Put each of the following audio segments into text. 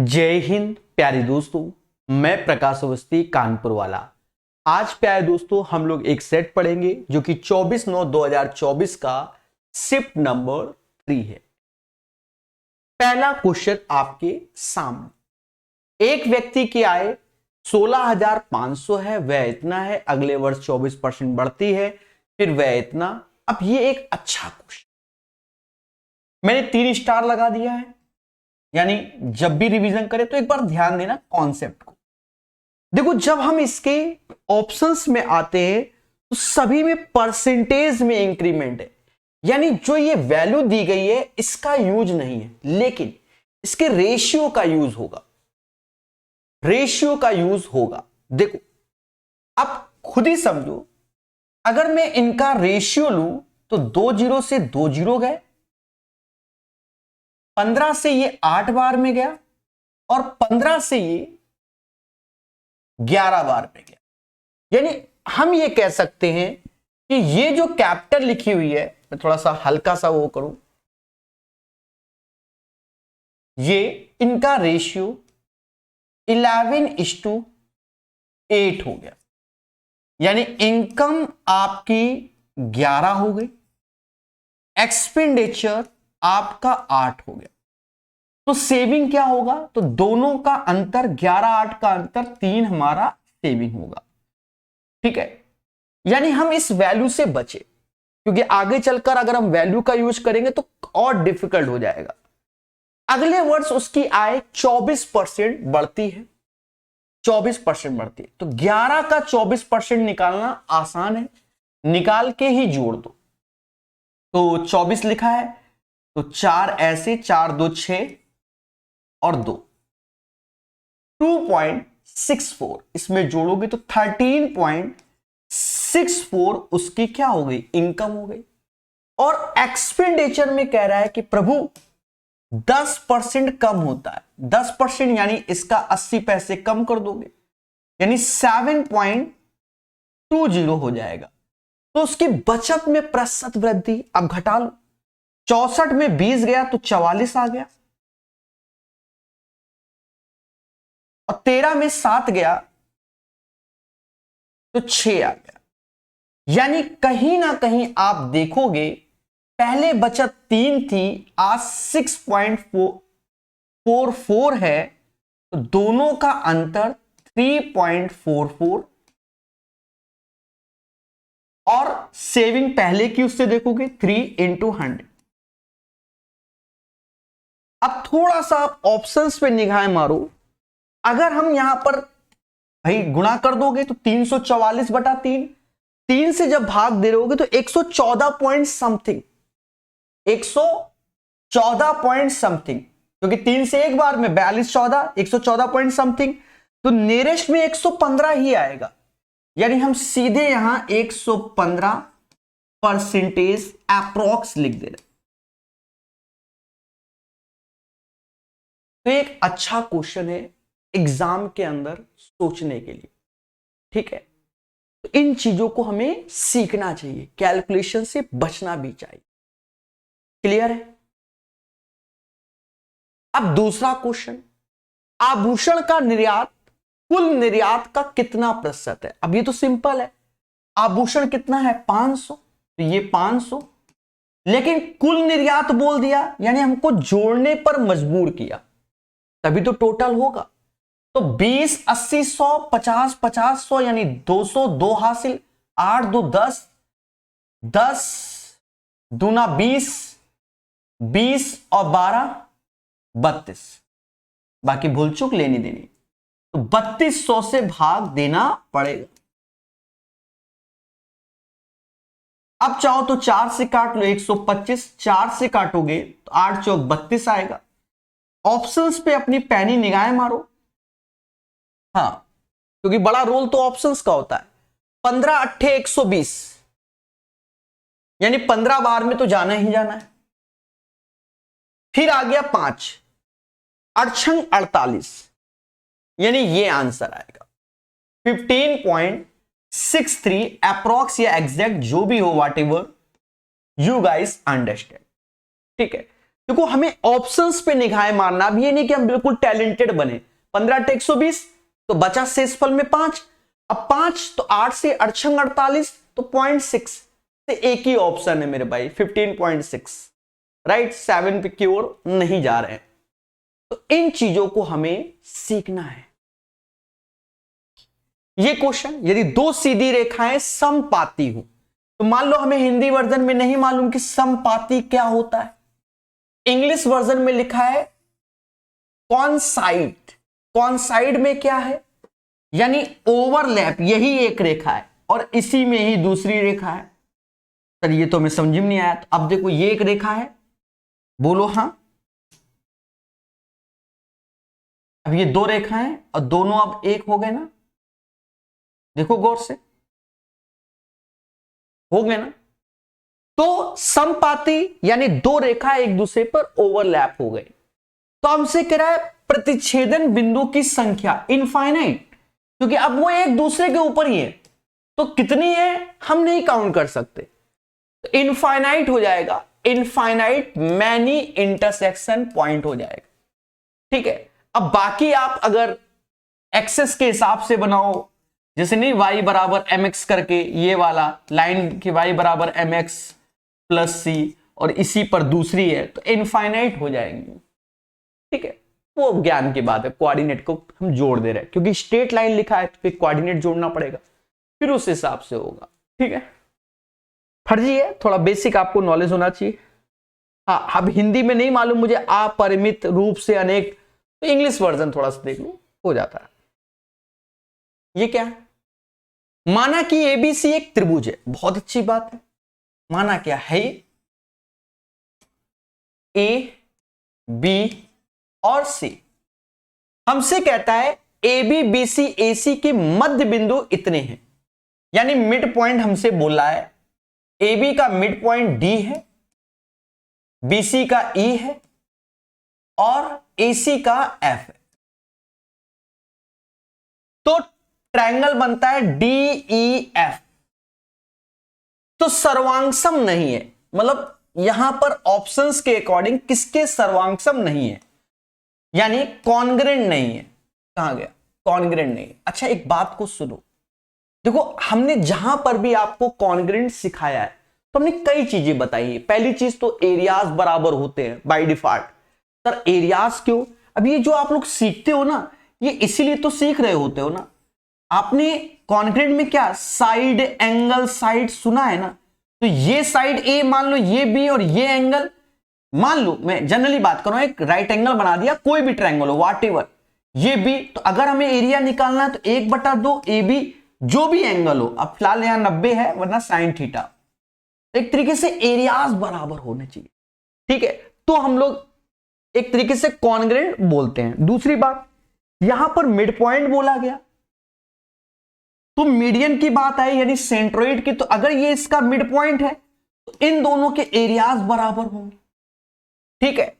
जय हिंद प्यारे दोस्तों, मैं प्रकाश अवस्थी कानपुर वाला। आज प्यारे दोस्तों हम लोग एक सेट पढ़ेंगे जो कि 24/9/2024 का शिफ्ट नंबर 3 है। पहला क्वेश्चन आपके सामने, एक व्यक्ति की आय 16,500 है, वह इतना है, अगले वर्ष 24% बढ़ती है, फिर वह इतना। अब ये एक अच्छा क्वेश्चन, मैंने 3 स्टार लगा दिया है, यानी जब भी रिवीजन करें तो एक बार ध्यान देना कॉन्सेप्ट को। देखो, जब हम इसके ऑप्शंस में आते हैं तो सभी में परसेंटेज में इंक्रीमेंट है, यानी जो ये वैल्यू दी गई है इसका यूज नहीं है, लेकिन इसके रेशियो का यूज होगा। रेशियो का यूज होगा। देखो, आप खुद ही समझो, अगर मैं इनका रेशियो लूं तो 2 जीरो से 2 जीरो गए, 15 से ये 8 बार में गया और 15 से ये 11 बार में गया। यानी हम ये कह सकते हैं कि ये जो कैपिटल लिखी हुई है, मैं थोड़ा सा हल्का सा वो करूं, ये इनका रेशियो 11:8 हो गया, यानी इनकम आपकी 11 हो गई, एक्सपेंडिचर आपका 8 हो गया। तो सेविंग क्या होगा? तो दोनों का अंतर 11-8 का अंतर 3 हमारा सेविंग होगा। ठीक है, यानी हम इस वैल्यू से बचे, क्योंकि आगे चलकर अगर हम वैल्यू का यूज करेंगे तो और डिफिकल्ट हो जाएगा। अगले वर्ष उसकी आय 24% बढ़ती है, 24% बढ़ती है, तो 11 का 24% निकालना आसान है, निकाल के ही जोड़ दो। तो 24 लिखा है तो 4 ऐसे, 4 2 6 और 2 2.64 इसमें जोड़ोगे तो 13.64 उसकी क्या हो गई? इनकम हो गई। और एक्सपेंडिचर में कह रहा है कि प्रभु 10% कम होता है, 10% यानी इसका 80 पैसे कम कर दोगे, यानी 7.20 हो जाएगा। तो उसकी बचत में प्रतिशत वृद्धि अब घटा लो, 64 में 20 गया तो 44 आ गया, और 13 में 7 गया तो 6 आ गया। यानी कहीं ना कहीं आप देखोगे, पहले बचत 3 थी, आज 6.44 है, तो दोनों का अंतर 3.44, और सेविंग पहले की उससे देखोगे 3 × 100। अब थोड़ा सा आप ऑप्शंस पे निगाह मारो, अगर हम यहां पर भाई गुणा कर दोगे तो 344/3, 3 से जब भाग दे रहोगे तो 114 पॉइंट समथिंग, 114 पॉइंट समथिंग, क्योंकि 3 से एक बार में 42 14 114 पॉइंट समथिंग, तो नियरेस्ट में 115 ही आएगा, यानी हम सीधे यहां 115% अप्रोक्स लिख दे रहे। तो एक अच्छा क्वेश्चन है एग्जाम के अंदर सोचने के लिए। ठीक है, तो इन चीजों को हमें सीखना चाहिए, कैलकुलेशन से बचना भी चाहिए। क्लियर है? अब दूसरा क्वेश्चन, आभूषण का निर्यात कुल निर्यात का कितना प्रतिशत है? अब ये तो सिंपल है, आभूषण कितना है? 500, तो ये 500, लेकिन कुल निर्यात बोल दिया, यानी हमको जोड़ने पर मजबूर किया, तभी तो टोटल होगा। तो 20 80 100 50 50 100, यानी 200, 2 हासिल, 8 2 10, 10 दूना 20, 20 और 12 32, बाकी भूल चूक लेनी देनी, तो 3200 से भाग देना पड़ेगा। अब चाहो तो 4 से काट लो, 125, 4 से काटोगे तो 8 चौक 32 आएगा। ऑप्शंस पे अपनी पैनी निगाहें मारो। हाँ, क्योंकि बड़ा रोल तो ऑप्शंस का होता है। 15 8 120, यानी 15 बार में तो जाना ही जाना है। फिर आ गया 5 8 48, यानी ये आंसर आएगा 15.63 अप्रोक्स या एग्जैक्ट, जो भी हो, what ever you guys understand. ठीक है, देखो हमें ऑप्शंस पे निगाहें मारना, अब ये नहीं कि हम बिल्कुल टैलेंटेड बने। 15 × 120 तो बचा शेषफल में 5, अब 5 तो 8 से 8 48 तो 0.6 से एक ही ऑप्शन है मेरे भाई 15.6, राइट। 7 पे की ओर नहीं जा रहे हैं। तो इन चीजों को हमें सीखना है। ये क्वेश्चन, यदि दो सीधी रेखाएं समपाती हो, तो मान लो हमें हिंदी वर्जन में नहीं मालूम कि समपाती क्या होता है, इंग्लिश वर्जन में लिखा है कॉनसाइड। कॉनसाइड में क्या है, यानी ओवरलैप, यही एक रेखा है और इसी में ही दूसरी रेखा है। सर ये तो हमें समझ में नहीं आया। तो अब देखो ये एक रेखा है, बोलो हां। अब ये दो रेखाएं हैं और दोनों अब एक हो गए ना, देखो गौर से, हो गए ना। तो समपाती यानी दो रेखा एक दूसरे पर ओवरलैप हो गए। तो हमसे कह रहा है प्रतिच्छेदन बिंदु की संख्या इनफाइनाइट, क्योंकि अब वो एक दूसरे के ऊपर ही है, तो कितनी है हम नहीं काउंट कर सकते, तो इनफाइनाइट हो जाएगा। इनफाइनाइट मैनी इंटरसेक्शन पॉइंट हो जाएगा, ठीक है। अब बाकी आप अगर एक्सेस के हिसाब से बनाओ, जैसे नहीं y बराबर mx करके ये वाला लाइन की y बराबर mx प्लस c और इसी पर दूसरी है, तो इनफाइनाइट हो जाएंगे, ठीक है। वो ज्ञान की बात है, कोऑर्डिनेट को हम जोड़ दे रहे हैं क्योंकि स्ट्रेट लाइन लिखा है तो फिर कोऑर्डिनेट जोड़ना पड़ेगा, फिर उस हिसाब से होगा, ठीक है। फर्जी है, थोड़ा बेसिक आपको नॉलेज होना चाहिए। हाँ, अब हिंदी में नहीं मालूम मुझे अपरिमित रूप से अनेक, तो इंग्लिश वर्जन थोड़ा सा देख लो, हो जाता है। ये क्या है, माना कि एबीसी एक त्रिभुज है, बहुत अच्छी बात है। माना क्या है, ए बी और सी। हमसे कहता है ए बी बी सी ए सी के मध्य बिंदु इतने हैं, यानी मिड पॉइंट हमसे बोला है। ए बी का मिड पॉइंट डी है, बी सी का ई है और ए सी का एफ है। तो ट्रायंगल बनता है डी ई एफ। तो सर्वांगसम नहीं है, मतलब यहां पर ऑप्शंस के अकॉर्डिंग किसके सर्वांगसम नहीं है, यानी कॉन्ग्रेंट नहीं है। कहां गया, कॉन्ग्रेंट नहीं। अच्छा एक बात को सुनो, देखो हमने जहां पर भी आपको कॉन्ग्रेंट सिखाया है तो हमने कई चीजें बताई है। पहली चीज तो एरियाज बराबर होते हैं बाय डिफॉल्ट। सर एरियाज क्यों, अब ये जो आप लोग सीखते हो ना, ये इसीलिए तो सीख रहे होते हो ना। आपने कॉन्क्रीट में क्या साइड एंगल साइड सुना है ना, तो ये साइड ए मान लो, ये बी और ये एंगल मान लो, मैं जनरली बात कर रहा हूं, एक राइट एंगल बना दिया, कोई भी ट्रायंगल हो वॉट एवर, ये बी। तो अगर हमें एरिया निकालना है तो 1/2 ए बी जो भी एंगल हो, अब फिलहाल यहां 90 है वरना साइन थीटा। एक तरीके से एरियाज बराबर होने चाहिए, ठीक है। तो हम लोग एक तरीके से कॉन्ग्रेंट बोलते हैं। दूसरी बात, यहां पर मिड पॉइंट बोला गया तो मीडियन की बात आई, यानी सेंट्रोइड की। तो अगर ये इसका मिड पॉइंट है तो इन दोनों के एरियाज बराबर होंगे, ठीक है,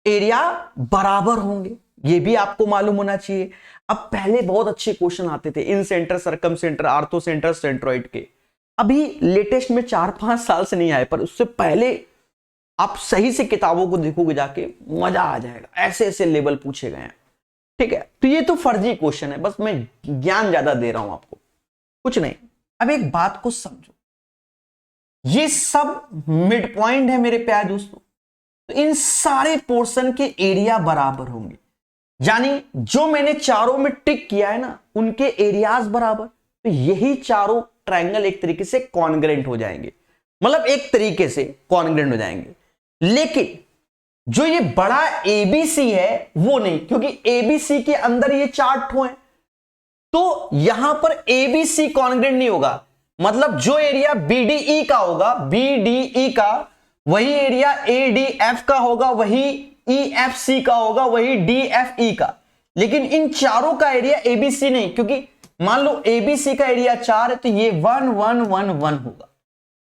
एरिया बराबर होंगे, ये भी आपको मालूम होना चाहिए। अब पहले बहुत अच्छे क्वेश्चन आते थे incentre, circumcentre, orthocentre, centroid के। अभी लेटेस्ट में 4-5 साल से नहीं आए, पर उससे पहले आप सही से किताबों को देखोगे जाके, मजा आ जाएगा, ऐसे ऐसे लेवल पूछे गए हैं, ठीक है। तो ये तो फर्जी क्वेश्चन है, बस मैं ज्ञान ज्यादा दे रहा हूं आपको, कुछ नहीं। अब एक बात को समझो, ये सब मिड पॉइंट है मेरे प्यारे दोस्तों, तो इन सारे पोर्शन के एरिया बराबर होंगे, यानी जो मैंने चारों में टिक किया है ना, उनके एरियाज बराबर। तो यही चारों ट्रायंगल एक तरीके से कॉन्ग्रेंट हो जाएंगे, मतलब एक तरीके से कॉन्ग्रेंट हो जाएंगे। लेकिन जो ये बड़ा एबीसी है वो नहीं, क्योंकि एबीसी के अंदर ये 4 ठो है, तो यहां पर एबीसी कॉन्ग्रेंट नहीं होगा। मतलब जो एरिया बीडीई का होगा, बीडीई का वही एरिया एडीएफ का होगा, वही ईएफसी का होगा, वही डीएफई का। लेकिन इन चारों का एरिया एबीसी नहीं, क्योंकि मान लो एबीसी का एरिया 4 है तो ये 1 1 1 1 होगा।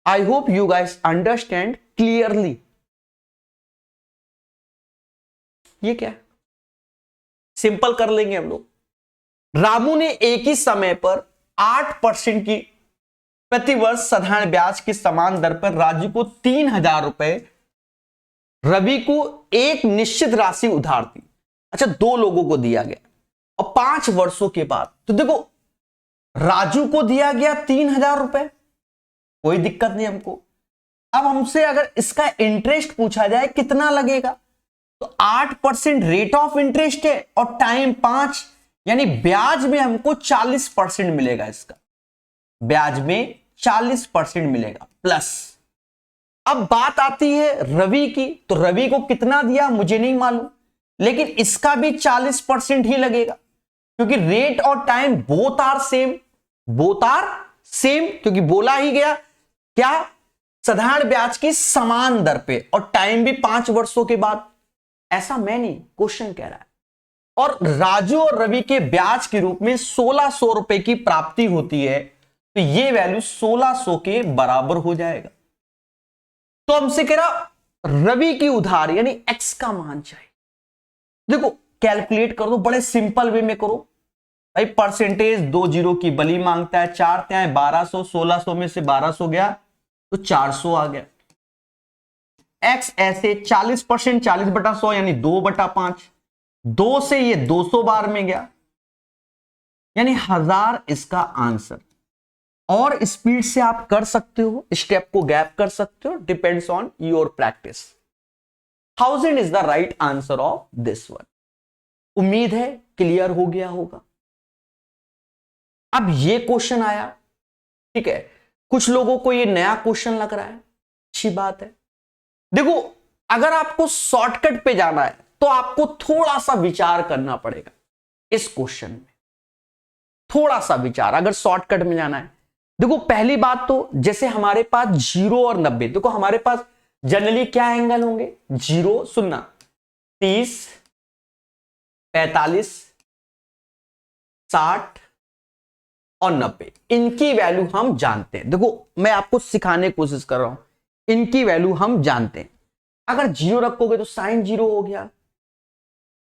I hope you guys understand clearly. ये क्या है, सिंपल कर लेंगे हम लोग। रामू ने एक ही समय पर 8% की प्रतिवर्ष साधारण ब्याज की समान दर पर राजू को 3000 रुपए रवि को एक निश्चित राशि उधार दी, अच्छा 2 लोगों को दिया गया और 5 वर्षों के बाद, तो देखो राजू को दिया गया 3,000 रुपए, कोई दिक्कत नहीं हमको। अब हमसे अगर इसका इंटरेस्ट पूछा जाए कितना लगेगा, तो 8% रेट ऑफ इंटरेस्ट है और टाइम 5, यानी ब्याज में हमको 40% मिलेगा। इसका ब्याज में 40% मिलेगा प्लस। अब बात आती है रवि की, तो रवि को कितना दिया मुझे नहीं मालूम, लेकिन इसका भी 40% ही लगेगा क्योंकि रेट और टाइम बोथ आर सेम, क्योंकि बोला ही गया क्या, साधारण ब्याज की समान दर पे और टाइम भी 5 वर्षों के बाद। ऐसा मैं नहीं, क्वेश्चन कह रहा है। और राजू और रवि के ब्याज के रूप में 1600 रुपए की प्राप्ति होती है, तो ये वैल्यू 1600 के बराबर हो जाएगा। तो हमसे कह रहा रवि की उधार यानी एक्स का मान चाहिए। देखो कैलकुलेट कर दो, बड़े सिंपल वे में करो भाई। परसेंटेज 2 जीरो की बली मांगता है, 4 त्याएं 1200, 1600 में से 1200 गया तो 400 आ गया। एक्स ऐसे 40%, 40/100 यानी 2/5, 2 से ये 200 बार में गया यानी 1000 इसका आंसर। और स्पीड से आप कर सकते हो, स्टेप को गैप कर सकते हो, depends on your practice. 1000 is the right answer of this one. उम्मीद है क्लियर हो गया होगा। अब ये क्वेश्चन आया, ठीक है, कुछ लोगों को ये नया क्वेश्चन लग रहा है, अच्छी बात है। देखो अगर आपको शॉर्टकट पे जाना है तो आपको थोड़ा सा विचार करना पड़ेगा इस क्वेश्चन में, थोड़ा सा विचार अगर शॉर्टकट में जाना है। देखो पहली बात तो जैसे हमारे पास 0 और 90, देखो हमारे पास जनरली क्या एंगल होंगे, 0 सुनना 30, 45, 60 और 90, इनकी वैल्यू हम जानते हैं। देखो मैं आपको सिखाने की कोशिश कर रहा हूं, इनकी वैल्यू हम जानते हैं। अगर 0 रखोगे तो साइन 0 हो गया,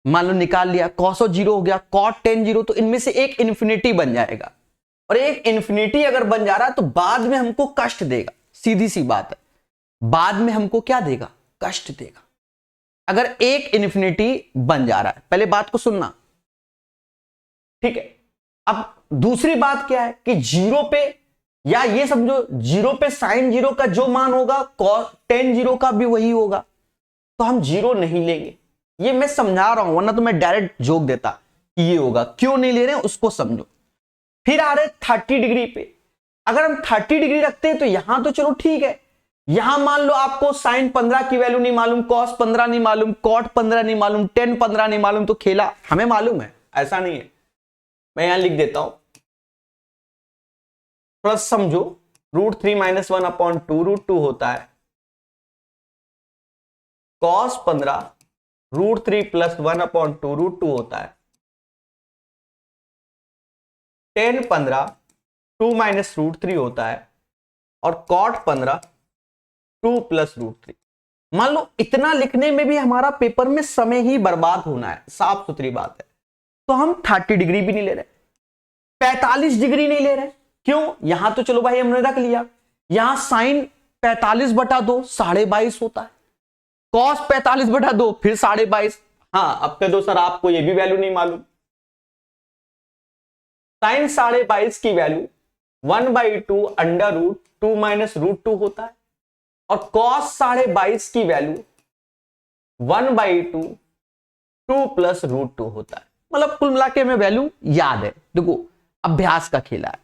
मान लो निकाल लिया, कॉस 0 हो गया, कॉट 10 0, तो इनमें से एक इन्फिनिटी बन जाएगा। और एक इन्फिनिटी अगर बन जा रहा है तो बाद में हमको कष्ट देगा, सीधी सी बात है, बाद में हमको क्या देगा, कष्ट देगा अगर एक इन्फिनिटी बन जा रहा है। पहले बात को सुनना, ठीक है। अब दूसरी बात क्या है कि 0 पे, या ये समझो 0 पे साइन 0 का जो मान होगा कॉस 10 0 का भी वही होगा, तो हम 0 नहीं लेंगे। ये मैं समझा रहा हूं, वरना तो मैं डायरेक्ट जोक देता कि ये होगा। क्यों नहीं ले रहे हैं उसको समझो। फिर आ रहे 30 डिग्री पे, अगर हम 30 डिग्री रखते हैं तो यहां तो चलो ठीक है, यहां मान लो आपको साइन 15 की वैल्यू नहीं मालूम, कॉस 15 नहीं मालूम, कॉट 15 नहीं मालूम, टेन 15 नहीं मालूम, तो खेला हमें मालूम है, ऐसा नहीं है। मैं यहां लिख देता हूं, प्लस समझो, √3 - 1/2 √2 होता है cos 15, √3 + 1/2 √2 होता है tan 15 2 - √3 होता है, और cot 15 2 + √3। मान लो इतना लिखने में भी हमारा पेपर में समय ही बर्बाद होना है, साफ सुथरी बात है, तो हम 30 डिग्री भी नहीं ले रहे, 45 डिग्री नहीं ले रहे। क्यों, यहां तो चलो भाई हमने रख लिया, यहां साइन 45/2 22.5 होता है, कॉस 45/2 फिर 22.5। हाँ अब कह दो सर आपको ये भी वैल्यू नहीं मालूम, साइन 22.5 की वैल्यू 1/2 √2 - √2 होता है, और कॉस 22.5 की वैल्यू 1/2 2 + √2 होता है। मतलब कुल मिला के हमें वैल्यू याद है, देखो अभ्यास का खेला है,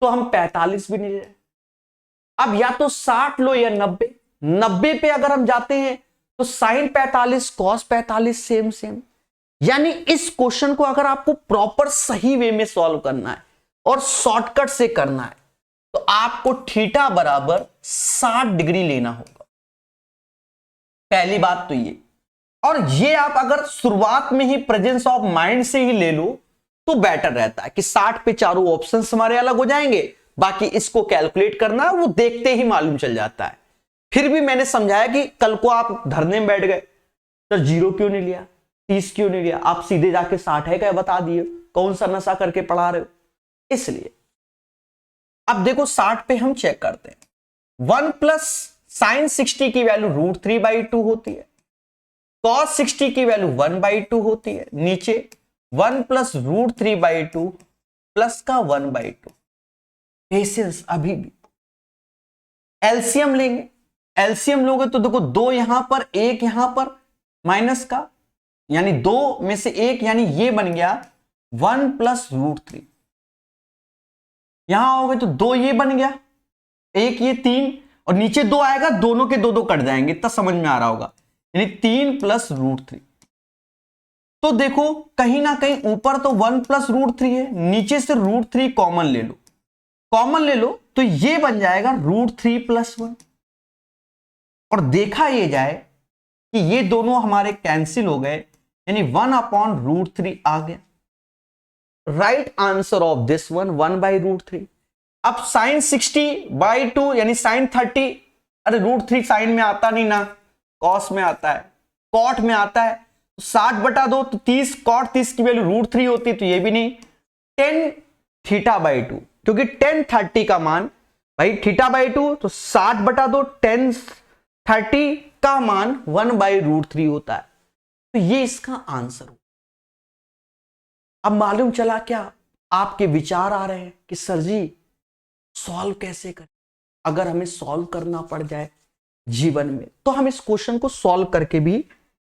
तो हम 45 भी नहीं ले रहे। अब या तो 60 लो या 90, 90 पे अगर हम जाते हैं तो साइन 45 कॉस 45 सेम। यानी इस क्वेश्चन को अगर आपको प्रॉपर सही वे में सॉल्व करना है और शॉर्टकट से करना है तो आपको थीटा बराबर 60 डिग्री लेना होगा, पहली बात तो ये। और ये आप अगर शुरुआत में ही प्रेजेंस ऑफ माइंड से ही ले लो तो बेटर रहता है कि 60 पे चारों ऑप्शंस हमारे अलग हो जाएंगे, बाकी इसको कैलकुलेट करना वो देखते ही मालूम चल जाता है। फिर भी मैंने समझाया कि कल को आप धरने में बैठ गए, सर 0 क्यों नहीं लिया, 30 क्यों नहीं लिया, आप सीधे जाके 60 है क्या बता दिए, कौन सा नशा करके पढ़ा रहे हो, इसलिए। अब देखो 60 पे हम चेक करते हैं, 1 + sin 60 की वैल्यू √3/2 होती है, cos 60 की वैल्यू 1/2 होती है, नीचे 1 प्लस √3/2 प्लस का 1/2। पेशेंस अभी भी। एलसीएम लेंगे, एलसीएम लोगे तो देखो 2 यहां पर, 1 यहां पर, माइनस का, यानी 2 में से 1, यानी ये बन गया 1 प्लस √3। यहां हो गए तो 2 ये बन गया, 1 ये 3, और नीचे 2 आएगा, दोनों के 2 कट जाएंगे, इतना समझ में आ रहा होगा, यानी 3 प्लस √3। तो देखो कहीं ना कहीं ऊपर तो 1 प्लस √3 है, नीचे से √3 कॉमन ले लो, कॉमन ले लो तो ये बन जाएगा √3 प्लस 1। और देखा ये जाए कि ये दोनों हमारे कैंसिल हो गए, यानी 1/√3 आ गया। Right answer of this one 1/√3। अब साइन 60/2 यानी साइन 30, अरे √3 साइन में आता नहीं ना, कॉस में आता है, कॉट में आता है, 60/2 तो 30, कॉट 30 की वैल्यू √3 होती, तो ये भी नहीं। tan θ/2, क्योंकि tan 30 का मान भाई θ/2 तो 60/2 tan 30 का मान 1/√3 होता है, तो ये इसका आंसर हो। अब मालूम चला क्या, आपके विचार आ रहे हैं कि सर जी सॉल्व कैसे करें। अगर हमें सॉल्व करना पड़ जाए जीवन में तो हम इस क्वेश्चन को सॉल्व करके भी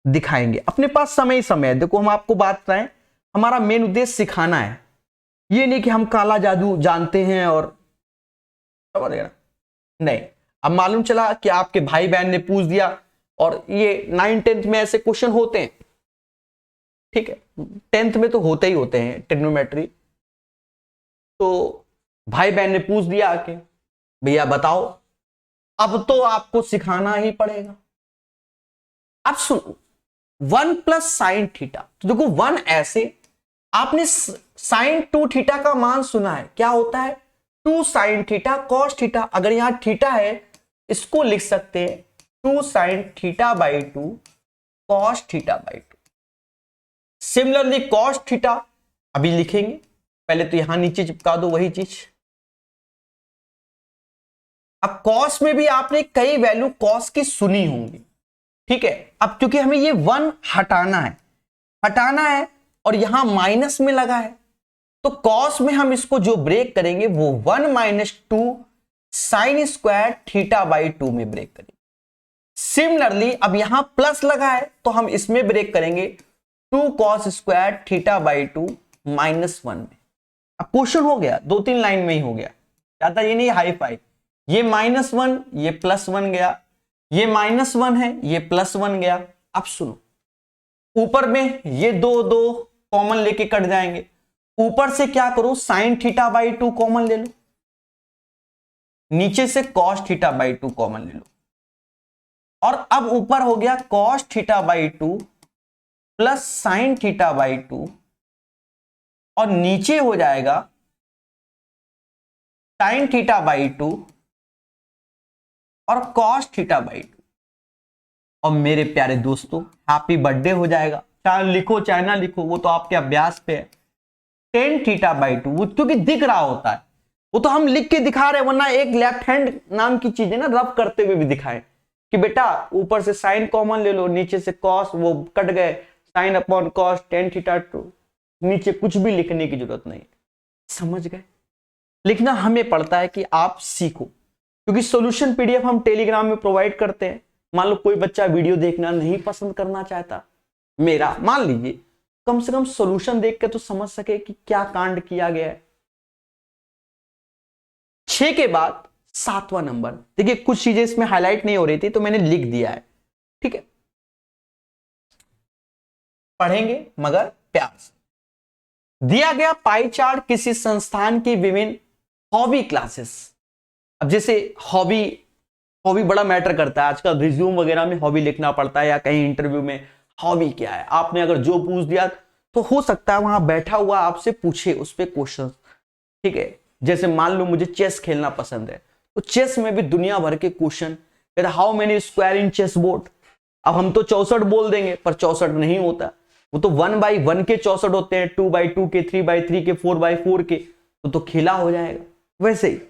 दिखाएंगे। अपने पास समय ही समय है। देखो हम आपको बात बताएं, हमारा मेन उद्देश्य सिखाना है, ये नहीं कि हम काला जादू जानते हैं और समझ गए ना, नहीं। अब मालूम चला कि आपके भाई बहन ने पूछ दिया, और ये 9th-10th में ऐसे क्वेश्चन होते हैं, ठीक है, 10th में तो होते ही होते हैं ट्रिग्नोमेट्री। तो भाई बहन ने पूछ दिया आके, भैया बताओ, अब तो आपको सिखाना ही पड़ेगा। अब सुनो, 1 प्लस साइन थीटा, तो देखो 1 ऐसे, आपने साइन 2θ का मान सुना है, क्या होता है 2 साइन थीटा कॉस थीटा। अगर यहां थीटा है इसको लिख सकते हैं 2 sine θ/2 cos θ/2। Similarly cos theta अभी लिखेंगे, पहले तो यहां नीचे चिपका दो वही चीज। अब कॉस में भी आपने कई वैल्यू कॉस की सुनी होंगी, ठीक है। अब क्योंकि हमें ये 1 हटाना है और यहां माइनस में लगा है, तो कॉस में हम इसको जो ब्रेक करेंगे वो 1 - 2 साइन स्क्वायर θ/2 में ब्रेक करेंगे। सिमिलरली अब यहां प्लस लगा है तो हम इसमें ब्रेक करेंगे 2 कॉस स्क्वायर θ/2 -1 में। अब क्वेश्चन हो गया, 2-3 लाइन में ही हो गया, ज्यादा ये नहीं हाई फाई। ये -1 ये +1 गया, ये -1 है ये +1 गया। अब सुनो, ऊपर में ये 2 कॉमन लेके कट जाएंगे, ऊपर से क्या करो साइन θ/2 कॉमन ले लो, नीचे से कॉस θ/2 कॉमन ले लो, और अब ऊपर हो गया कॉस θ/2 प्लस साइन θ/2, और नीचे हो जाएगा साइन θ/2 और कॉस θ/2। और मेरे प्यारे दोस्तों हैप्पी बर्थडे हो जाएगा, चाहे लिखो चाहे ना लिखो, वो तो आपके अभ्यास पे है। tan θ/2 वो क्योंकि दिख रहा होता है, वो तो हम लिख के दिखा रहे हैं, वरना एक लेफ्ट हैंड नाम की चीज है ना, रब करते हुए भी दिखाए कि बेटा ऊपर से साइन कॉमन ले लो, नीचे से कॉस, वो कट गए, साइन अपॉन कॉस tan θ/2, नीचे कुछ भी लिखने की जरूरत नहीं। समझ गए? लिखना हमें पड़ता है कि आप सीखो, क्योंकि सॉल्यूशन पीडीएफ हम टेलीग्राम में प्रोवाइड करते हैं। मान लो कोई बच्चा वीडियो देखना नहीं पसंद करना चाहता मेरा, मान लीजिए, कम से कम सॉल्यूशन देख के तो समझ सके कि क्या कांड किया गया है। 6 के बाद 7वां नंबर, देखिए कुछ चीजें इसमें हाईलाइट नहीं हो रही थी तो मैंने लिख दिया है, ठीक है, पढ़ेंगे मगर प्यार से। दिया गया पाई चार्ट किसी संस्थान की विभिन्न हॉबी क्लासेस। अब जैसे हॉबी बड़ा मैटर करता है, आजकल रिज्यूम वगैरह में हॉबी लिखना पड़ता है, या कहीं इंटरव्यू में हॉबी क्या है, आपने अगर जो पूछ दिया तो हो सकता है वहां बैठा हुआ आपसे पूछे उस पर क्वेश्चन, ठीक है। जैसे मान लो मुझे चेस खेलना पसंद है, तो चेस में भी दुनिया भर के question, how many square in chess board. अब हम तो 64 बोल देंगे, पर 64 नहीं होता, वो तो 1/1 के 64 होते हैं, 2/2 के, 3/3 के, 4/4 के, तो खेला हो जाएगा। वैसे ही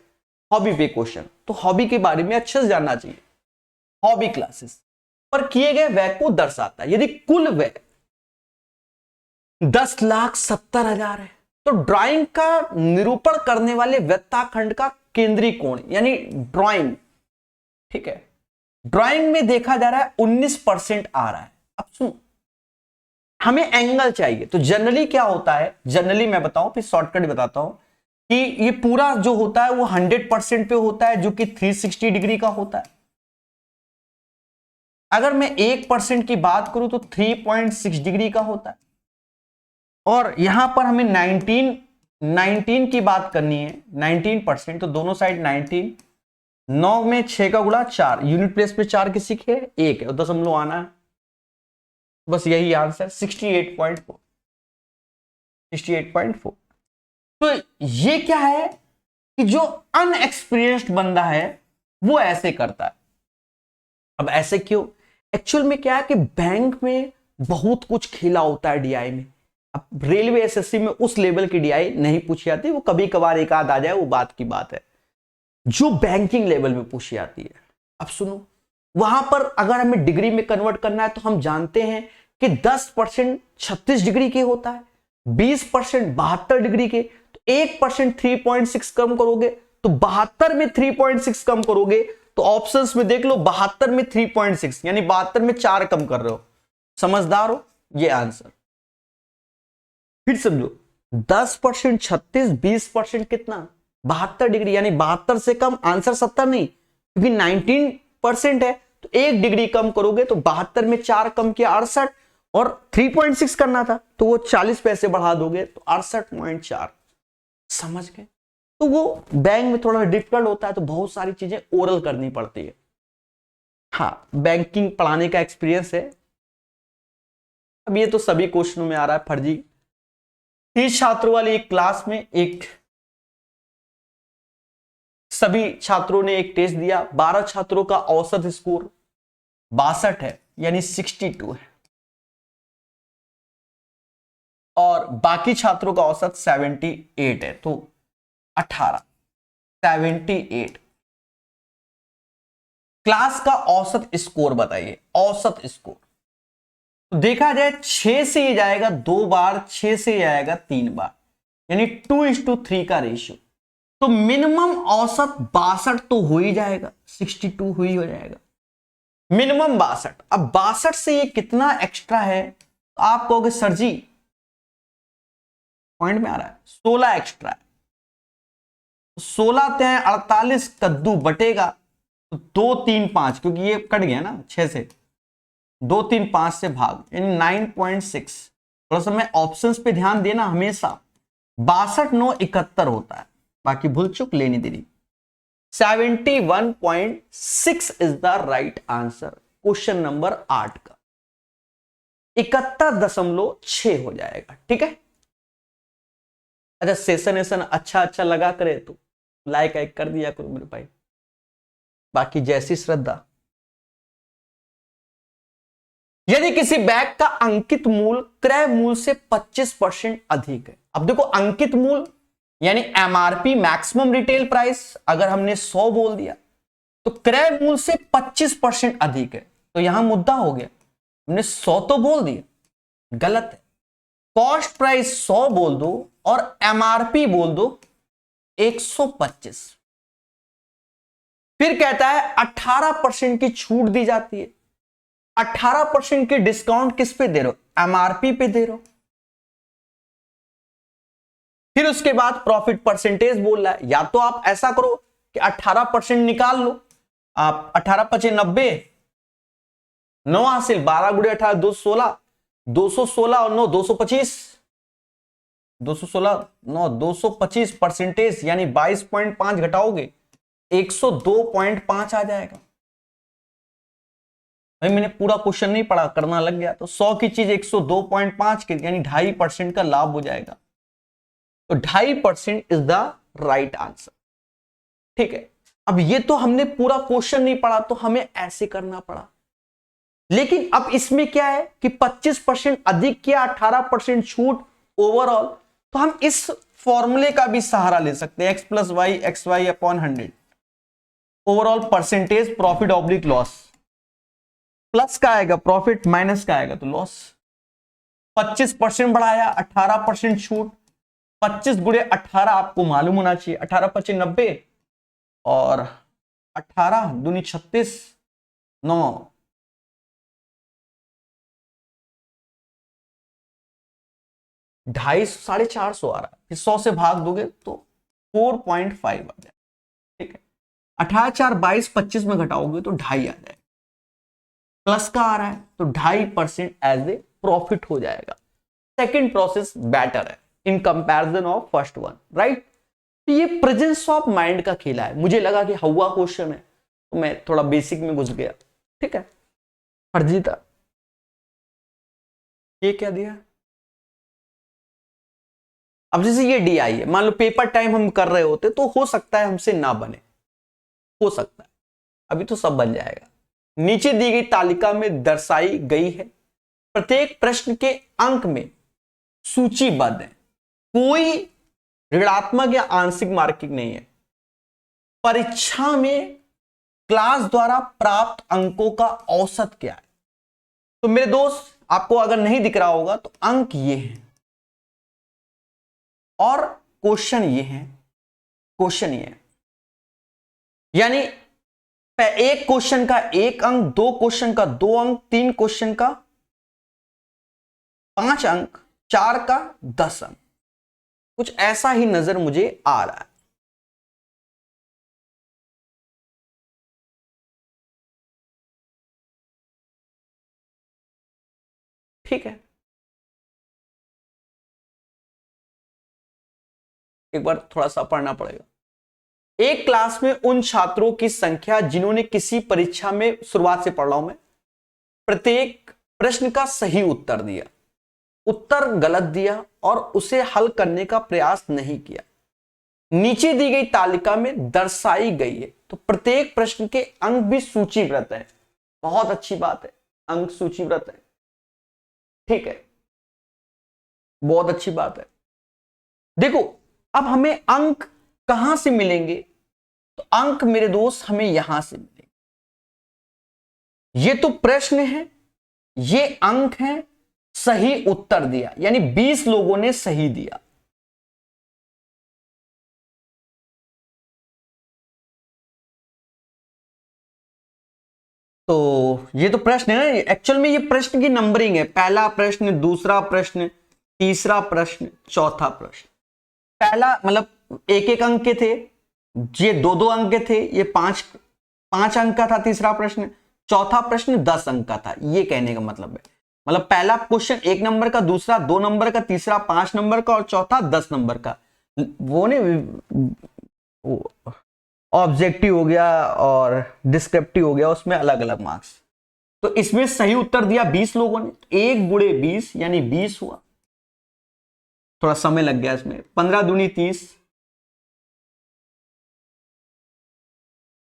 हॉबी पे क्वेश्चन, तो हॉबी के बारे में अच्छे से जानना चाहिए। हॉबी क्लासेस, पर किए गए व्यय को दर्शाता है। यदि कुल व्यय 10,70,000 है तो ड्राइंग का निरूपण करने वाले वृत्ताखंड का केंद्रीय कोण यानी ड्राइंग, ठीक है, ड्राइंग में देखा जा रहा है 19% आ रहा है। अब सुनो, हमें एंगल चाहिए तो जनरली क्या होता है, जनरली मैं बताऊं फिर शॉर्टकट बताता हूं कि ये पूरा जो होता है वो 100% पे होता है जो कि 360 डिग्री का होता है। अगर मैं 1% की बात करूं तो 3.6 डिग्री का होता है। और यहां पर हमें 19 की बात करनी है, 19%, तो दोनों साइड 19, 9 में 6 का गुणा 4, यूनिट प्लेस पे 4 किसी के 1 है, दशमलव आना है, बस यही आंसर 68.4। तो ये क्या है कि जो अनएक्सपीरियंस्ड बंदा है वो ऐसे करता है। अब ऐसे क्यों? एक्चुअल में क्या है कि बैंक में बहुत कुछ खेला होता है डीआई में। अब रेलवे एसएससी में उस लेवल की डीआई नहीं पूछी जाती, वो कभी कभार एक आध आ जाए वो बात की बात है, जो बैंकिंग लेवल में पूछी जाती है। अब सुनो, वहां पर अगर हमें डिग्री में कन्वर्ट करना है तो हम जानते हैं कि 10% 36 डिग्री के होता है, 20% 72 डिग्री के, तो 1% 3.6 कम करोगे तो 72 में 3.6 कम करोगे तो ऑप्शंस में देख लो 72 में 3.6 यानी 72 में 4 कम कर रहे हो। समझदार हो? ये आंसर फिर समझो, 10% 36, 20% कितना 72 डिग्री, यानी 72 से कम आंसर 70 नहीं, क्योंकि 19% है तो 1 डिग्री कम करोगे तो 72 में 4 कम किया 68, और 3.6 करना था तो वो 40 पैसे बढ़ा दोगे तो 68.4। समझ गए? तो वो बैंक में थोड़ा डिफिकल्ट होता है, तो बहुत सारी चीजें ओरल करनी पड़ती है। हाँ, बैंकिंग पढ़ाने का एक्सपीरियंस है। अब ये तो सभी क्वेश्चनों में आ रहा है फर्जी। 30 छात्रों वाली एक क्लास में सभी छात्रों ने एक टेस्ट दिया, 12 छात्रों का औसत स्कोर 62 है यानी 62 है, और बाकी छात्रों का औसत 78 है, तो 18 78। क्लास का औसत स्कोर बताइए, औसत स्कोर। तो देखा जाए 6 से ये जाएगा 2 बार, 6 से ये आएगा 3 बार, यानी 2:3 का रेशियो। तो मिनिमम औसत 62 तो हो ही जाएगा, 62 हो जाएगा मिनिमम 62। अब 62 से ये कितना एक्स्ट्रा है तो आप कहोगे सर जी पॉइंट में आ रहा है 16 एक्स्ट्रा है, 16 ते 48 कद्दू बटेगा तो 2 3 5, क्योंकि ये कट गया ना 6 से, 2 3 5 से भाग यानी 9.6। थोड़ा सा मैं ऑप्शंस पे ध्यान देना हमेशा, 62 9 71 होता है, बाकी भूल चुक लेनी देनी। 71.6 is the right answer question number 8 का, 71.6 हो जाएगा। ठीक है, अच्छा सेशन अच्छा लगा करे तो लाइक कर दिया करो मेरे भाई, बाकी जैसी श्रद्धा। यदि किसी बैग का अंकित मूल्य क्रय मूल्य से 25% अधिक है, अब देखो अंकित मूल्य यानी एमआरपी मैक्सिमम रिटेल प्राइस, अगर हमने 100 बोल दिया तो क्रय मूल्य से 25% अधिक है, तो यहां मुद्दा हो गया, हमने 100 तो बोल दिया, गलत है। कॉस्ट प्राइस 100 बोल दो और एमआरपी बोल दो 125। फिर कहता है 18% की छूट दी जाती है, 18% की डिस्काउंट किस पे दे रहे हो? एमआरपी पे दे रहे हो। फिर उसके बाद प्रॉफिट परसेंटेज बोल रहा है, या तो आप ऐसा करो कि 18% निकाल लो, आप 18 25 90, 9 हासिल, 12 गुड़े 18 216, 216 और 9 225, 216 9 225 परसेंटेज यानी 22.5 घटाओगे 102.5 आ जाएगा। भाई मैंने पूरा क्वेश्चन नहीं पढ़ा, करना लग गया, तो 100 की चीज 102.5 की यानी 2.5% का लाभ हो जाएगा, तो 2.5% इज द राइट आंसर। ठीक है, अब ये तो हमने पूरा क्वेश्चन नहीं पढ़ा तो हमें ऐसे करना पड़ा, लेकिन अब इसमें क्या है कि 25% अधिक किया, 18% छूट ओवरऑल, तो हम इस फॉर्मूले का भी सहारा ले सकते हैं, x + y xy upon 100 overall percentage profit oblique loss. Plus का आएगा प्रॉफिट, माइनस का आएगा तो लॉस। 25% बढ़ाया, 18% छूट। 25 गुणे 18 आपको मालूम होना चाहिए, 18 × 90 और 18 दूनी 36, 9 250, 450 आ रहा है, फिर 100 से भाग दोगे तो 4.5 आ जाए। ठीक है, 18 4 22, 25 में घटाओगे तो 2.5 आ जाएगा। प्लस का आ रहा है तो 2.5% एज ए प्रॉफिट हो जाएगा। सेकेंड प्रोसेस बेटर है in comparison of first one, right. तो ये प्रेजेंस ऑफ माइंड का खेला है। मुझे लगा कि हवा क्वेश्चन है तो मैं थोड़ा बेसिक में घुस गया। ठीक है, फर्जीता ये क्या दिया। अब जैसे ये डी आई है, मान लो पेपर टाइम हम कर रहे होते तो हो सकता है हमसे ना बने, हो सकता है, अभी तो सब बन जाएगा। नीचे दी गई तालिका में दर्शाई गई है प्रत्येक प्रश्न के अंक में सूचीबद्ध है, कोई ऋणात्मक या आंशिक मार्किंग नहीं है। परीक्षा में क्लास द्वारा प्राप्त अंकों का औसत क्या है। तो मेरे दोस्त आपको अगर नहीं दिख रहा होगा तो अंक ये हैं और क्वेश्चन ये है, क्वेश्चन ये है, यानी एक क्वेश्चन का 1 अंक, 2 क्वेश्चन का 2 अंक, 3 क्वेश्चन का 5 अंक, 4 का 10 अंक, कुछ ऐसा ही नजर मुझे आ रहा है। ठीक है, एक बार थोड़ा सा पढ़ना पड़ेगा। एक क्लास में उन छात्रों की संख्या जिन्होंने किसी परीक्षा में, शुरुआत से पढ़ रहा हूं मैं, प्रत्येक प्रश्न का सही उत्तर दिया, उत्तर गलत दिया और उसे हल करने का प्रयास नहीं किया, नीचे दी गई तालिका में दर्शाई गई है। तो प्रत्येक प्रश्न के अंक भी सूचीबद्ध है। बहुत अच्छी बात है, अंक सूचीबद्ध है। ठीक है, बहुत अच्छी बात है। देखो अब हमें अंक कहां से मिलेंगे, तो अंक मेरे दोस्त हमें यहां से मिलेंगे। ये तो प्रश्न है, ये अंक है, सही उत्तर दिया, यानी 20 लोगों ने सही दिया। तो ये तो प्रश्न है, एक्चुअल में ये प्रश्न की नंबरिंग है, पहला प्रश्न, दूसरा प्रश्न, तीसरा प्रश्न, चौथा प्रश्न। पहला मतलब 1-1 अंक के थे, ये 2-2 अंक के थे, ये 5 अंक का था तीसरा प्रश्न, चौथा प्रश्न 10 अंक का था। ये कहने का मतलब है, मतलब पहला क्वेश्चन 1 नंबर का, दूसरा 2 नंबर का, तीसरा 5 नंबर का और चौथा 10 नंबर का। वो ने ऑब्जेक्टिव हो गया और डिस्क्रिप्टिव हो गया, उसमें अलग अलग मार्क्स। तो इसमें सही उत्तर दिया 20 लोगों ने, 1 गुणे 20 यानी 20 हुआ। थोड़ा समय लग गया इसमें, 15 दूनी 30,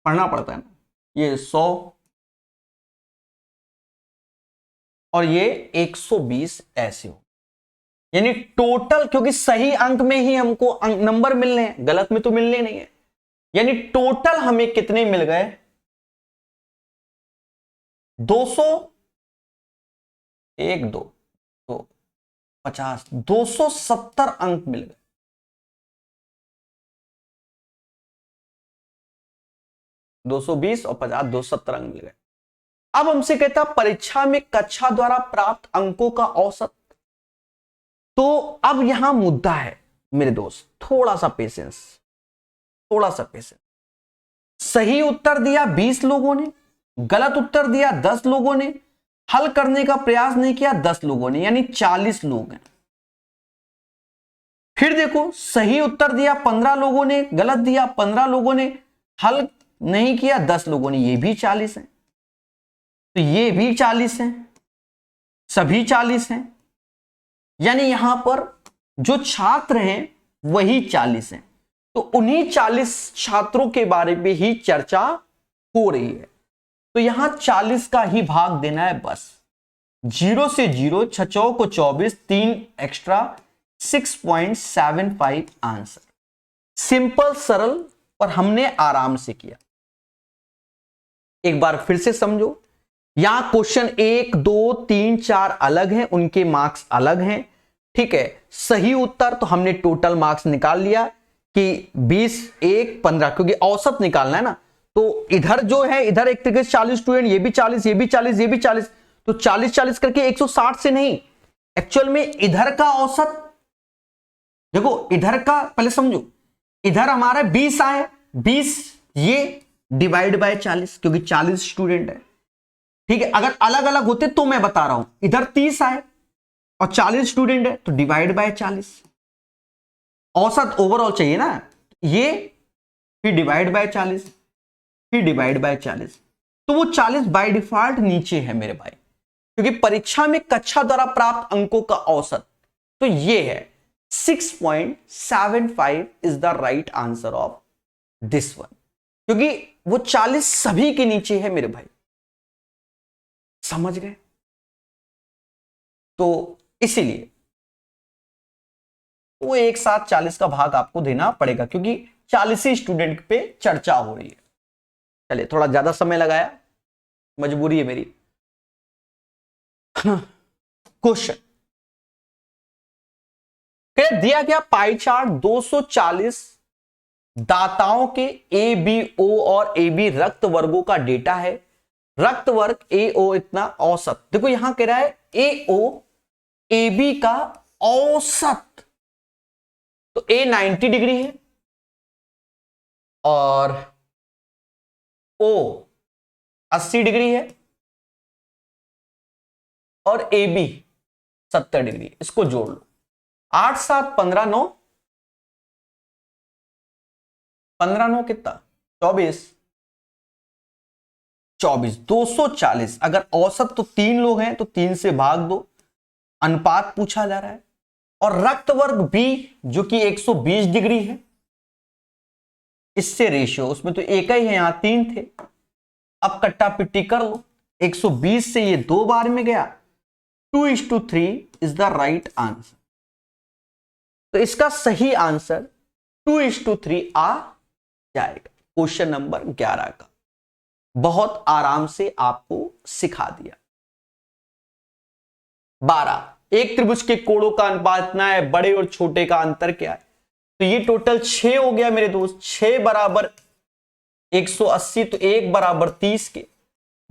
पढ़ना पड़ता है ना, ये 100 और ये 120 ऐसे हो, यानी टोटल, क्योंकि सही अंक में ही हमको नंबर मिलने हैं, गलत में तो मिलने नहीं है, यानी टोटल हमें कितने मिल गए, 200, 1 2 तो 50, 270 अंक मिल गए। दो 220 और 50, 270 अंक मिल गए। अब हमसे कहता परीक्षा में कक्षा द्वारा प्राप्त अंकों का औसत। तो अब यहां मुद्दा है मेरे दोस्त, थोड़ा सा पेशेंस, थोड़ा सा पेशेंस। सही उत्तर दिया 20 लोगों ने, गलत उत्तर दिया 10 लोगों ने, हल करने का प्रयास नहीं किया 10 लोगों ने, यानी 40 लोग हैं। फिर देखो सही उत्तर दिया 15 लोगों ने, गलत दिया 15 लोगों ने, हल नहीं किया 10 लोगों ने, ये भी 40 हैं। तो ये भी 40 हैं, सभी 40 हैं, यानी यहां पर जो छात्र हैं वही 40 हैं। तो उन्हीं 40 छात्रों के बारे में ही चर्चा हो रही है। तो यहां 40 का ही भाग देना है बस, 0 से 0, 6 चौक को 24, 3 एक्स्ट्रा, 6.75 आंसर। सिंपल, सरल, और हमने आराम से किया। एक बार फिर से समझो, यहां क्वेश्चन 1 2 3 4 अलग हैं, उनके मार्क्स अलग हैं, ठीक है। सही उत्तर तो हमने टोटल मार्क्स निकाल लिया कि 20 1 15, क्योंकि औसत निकालना है ना। तो इधर जो है, इधर एक तरीके से 40 स्टूडेंट, ये भी 40, ये भी 40, ये भी 40, तो 40 40 करके 160 से नहीं, एक्चुअल में इधर का औसत देखो, इधर का पहले समझो, इधर हमारा 20 आए, 20 ये डिवाइड बाय 40, क्योंकि 40 स्टूडेंट है, ठीक है। अगर अलग अलग होते तो मैं बता रहा हूं, इधर 30 आए और 40 स्टूडेंट है तो डिवाइड बाय 40, औसत ओवरऑल चाहिए ना, ये फिर डिवाइड बाय 40, फिर डिवाइड बाय 40, तो वो 40 बाय डिफॉल्ट नीचे है मेरे भाई, क्योंकि परीक्षा में कक्षा द्वारा प्राप्त अंकों का औसत, तो ये है 6.75 is the right answer of this one, क्योंकि वो 40 सभी के नीचे है मेरे भाई, समझ गए। तो इसीलिए वो एक साथ 40 का भाग आपको देना पड़ेगा, क्योंकि 40 ही स्टूडेंट पे चर्चा हो रही है। चलिए, थोड़ा ज्यादा समय लगाया, मजबूरी है मेरी। क्वेश्चन दिया गया पाई चार्ट 240 दाताओं के ए बी ओ और ए बी रक्त वर्गों का डेटा है। रक्त वर्ग ए ओ इतना औसत, देखो यहां कह रहा है ए ओ ए बी का औसत, तो ए 90 डिग्री है और ओ 80 डिग्री है और ए बी 70 डिग्री, इसको जोड़ लो, 8 7 15 9, 15 9 कितना 24, 240। अगर औसत तो 3 लोग हैं तो 3 से भाग दो, अनुपात पूछा जा रहा है। और रक्त वर्ग बी जो कि 120 डिग्री है, इससे रेशियो, उसमें तो एक ही है, यहां 3 थे, अब कट्टा पिट्टी कर लो, 120 से ये 2 बार में गया, 2:3 इज द राइट आंसर। तो इसका सही आंसर 2:3 आ जाएगा। क्वेश्चन नंबर 11 का बहुत आराम से आपको सिखा दिया। 12, एक त्रिभुज के कोणों का अनुपात इतना है, बड़े और छोटे का अंतर क्या है, तो ये टोटल 6 हो गया मेरे दोस्त, 6 बराबर 180, तो 1 बराबर 30 के,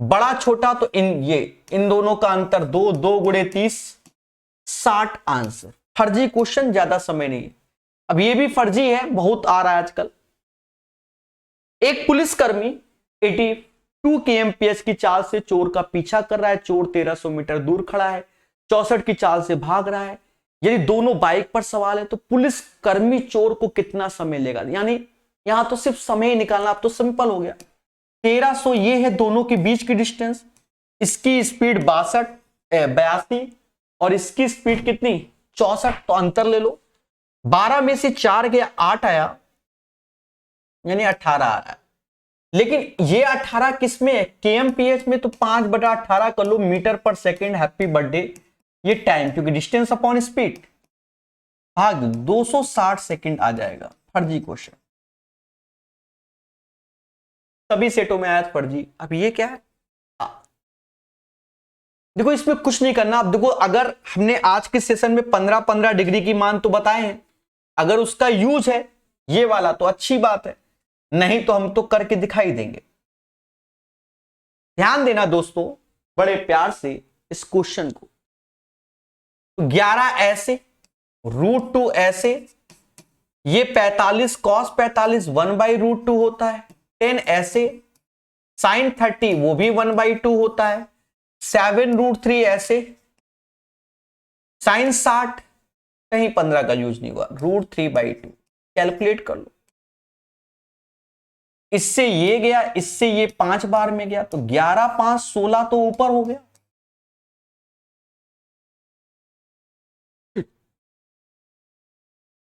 बड़ा छोटा तो इन दोनों का अंतर 2, 2 गुणे 30, 60 आंसर। फर्जी क्वेश्चन, ज्यादा समय नहीं है। अब ये भी फर्जी है, बहुत आ रहा है आजकल। एक पुलिसकर्मी 82 kmph की चाल से चोर का पीछा कर रहा है, चोर 1300 मीटर दूर खड़ा है, 64 की चाल से भाग रहा है। यदि दोनों बाइक पर सवार है तो पुलिसकर्मी चोर को कितना समय लेगा, यानी यहां तो सिर्फ समय निकालना, अब तो सिंपल हो गया। 1300 ये है दोनों के बीच की डिस्टेंस, इसकी स्पीड 82 और इसकी स्पीड कितनी 64, तो अंतर ले लो, 12 में से 4 गया 8 आया, यानी 18 आ रहा है। लेकिन ये 18 किस में है, kmph में, तो 5/18 कर लो मीटर पर सेकेंड, हैप्पी बर्थडे, ये टाइम, क्योंकि डिस्टेंस अपॉन स्पीड, भाग 260 सेकेंड आ जाएगा। फर्जी क्वेश्चन, सभी सेटों में आया फर्जी। अब ये क्या है, देखो इसमें कुछ नहीं करना। अब देखो, अगर हमने आज के सेशन में 15-15 डिग्री की मान तो बताए हैं, अगर उसका यूज है ये वाला तो अच्छी बात है, नहीं तो हम तो करके दिखाई देंगे। ध्यान देना दोस्तों बड़े प्यार से इस क्वेश्चन को। 11 ऐसे, √2 ऐसे, ये 45 cos 45 1/√2 होता है, 10 ऐसे, sin 30 वो भी 1/2 होता है, 7√3 ऐसे, sin 60 कहीं 15 का यूज नहीं हुआ, √3/2, कैलकुलेट कर लो। इससे ये गया, इससे ये 5 बार में गया, तो 11 5 16 तो ऊपर हो गया।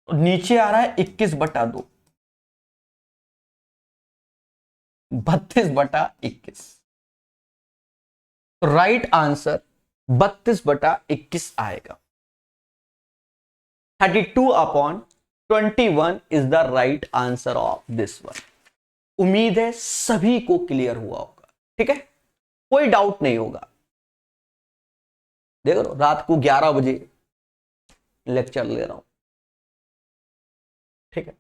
नीचे आ रहा है 21/2, 32/21, राइट आंसर 32/21 आएगा। 32/21 is the right answer of this one. उम्मीद है सभी को क्लियर हुआ होगा, ठीक है। कोई डाउट नहीं होगा। देख लो रात को 11 बजे लेक्चर ले रहा हूं, ठीक है,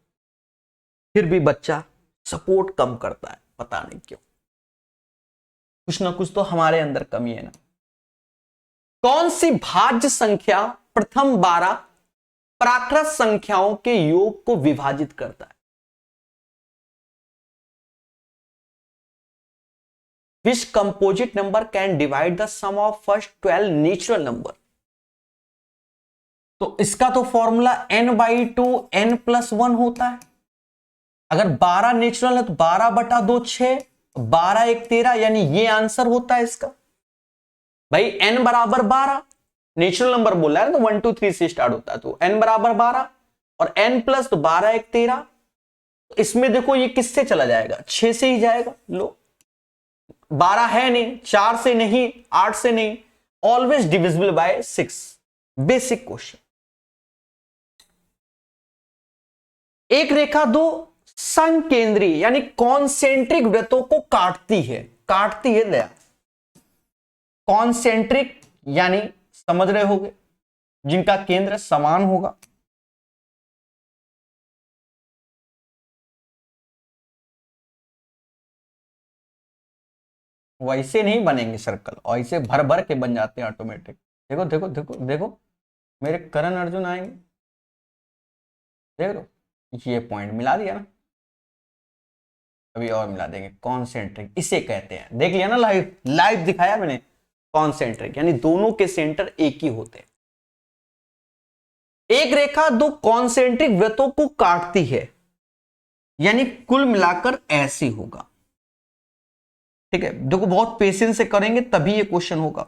फिर भी बच्चा सपोर्ट कम करता है, पता नहीं क्यों। कुछ ना कुछ तो हमारे अंदर कमी है ना। कौन सी भाज्य संख्या प्रथम 12 प्राकृत संख्याओं के योग को विभाजित करता है? Which composite number can divide the sum of first 12 natural number? तो इसका तो फॉर्मूला n/2 n+1 होता है। अगर 12 नेचुरल है तो 12/2 6, 12 1 13, यानी ये आंसर होता है इसका। भाई n बराबर 12 नेचुरल नंबर बोल रहा है तो 1 2 3 से स्टार्ट होता है, तो n बराबर 12 और n प्लस तो 12 1 13। तो इसमें देखो ये किससे चला जाएगा, 6 से ही जाएगा। लो 12 है नहीं, 4 से नहीं, 8 से नहीं, always divisible by 6। Basic question. एक रेखा दो संकेंद्रीय यानी कॉन्सेंट्रिक वृत्तों को काटती है दया। कॉन्सेंट्रिक यानी समझ रहे होगे जिनका केंद्र समान होगा। वैसे नहीं बनेंगे सर्कल, ऐसे भर भर के बन जाते हैं ऑटोमेटिक। देखो देखो देखो देखो मेरे करण अर्जुन आएंगे, देख लो ये पॉइंट मिला दिया ना, अभी और मिला देंगे। कॉन्सेंट्रिक इसे कहते हैं, देख लिया ना, लाइव दिखाया मैंने। कॉन्सेंट्रिक यानी दोनों के सेंटर एक ही होते हैं। एक रेखा दो कॉन्सेंट्रिक वृत्तों को काटती है यानी कुल मिलाकर ऐसे होगा, ठीक है। देखो बहुत पेशेंस से करेंगे तभी ये क्वेश्चन होगा,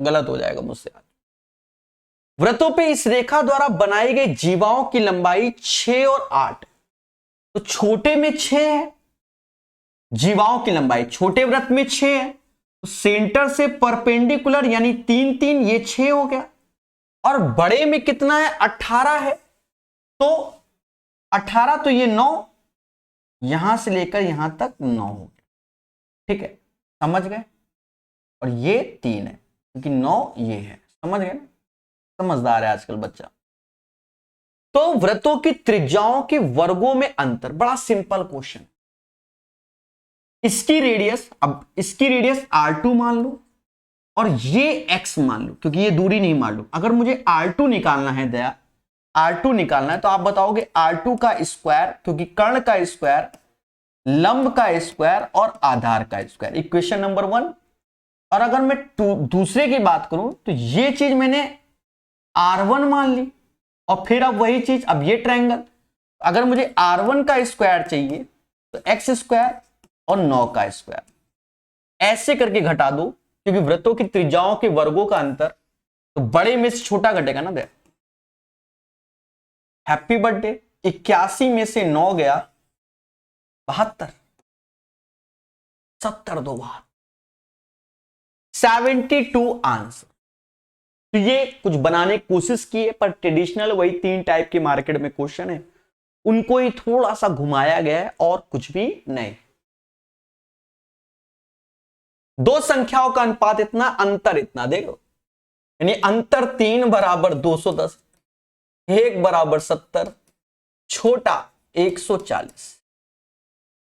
गलत हो जाएगा मुझसे आज। वृत्तों पे इस रेखा द्वारा बनाई गई जीवाओं की लंबाई 6 और 8। तो छोटे में 6 है, जीवाओं की लंबाई छोटे वृत्त में 6 है, तो सेंटर से परपेंडिकुलर यानी 3 3 ये 6 हो गया। और बड़े में कितना है, 18 है, तो 18 तो ये 9, यहां से लेकर यहां तक 9 हो गया, ठीक है, समझ गए। और ये 3 है क्योंकि 9 ये है, समझ गए ना, समझदार है आजकल बच्चा। तो वृत्तों की त्रिज्याओं के वर्गों में अंतर, बड़ा सिंपल क्वेश्चन। इसकी रेडियस, अब इसकी रेडियस r2 मान लो और ये x मान लो, क्योंकि ये दूरी नहीं मान लो। अगर मुझे r2 निकालना है दया, r2 निकालना है तो आप बताओगे r2 का स्क्वायर, क्योंकि कर्ण का स्क्वायर, लंब का स्क्वायर और आधार का स्क्वायर, इक्वेशन नंबर 1। और अगर मैं दूसरे की बात करूं तो ये चीज मैंने r1 मान ली, और फिर अब वही चीज, अब ये ट्रायंगल, अगर मुझे r1 का स्क्वायर चाहिए तो x स्क्वायर और 9 का स्क्वायर, ऐसे करके घटा दो, क्योंकि वृत्तों की त्रिज्याओं के वर्गों का अंतर तो बड़े में से छोटा घटेगा ना। दे हैप्पी बर्थडे, 81 में से 9 गया 72, 70 दो बार 72 आंसर। तो ये कुछ बनाने की कोशिश की है, पर ट्रेडिशनल वही 3 टाइप के मार्केट में क्वेश्चन है, उनको ही थोड़ा सा घुमाया गया है और कुछ भी नहीं। दो संख्याओं का अनुपात इतना, अंतर इतना, देखो यानी अंतर 3 बराबर 210, 1 बराबर 70, छोटा 140,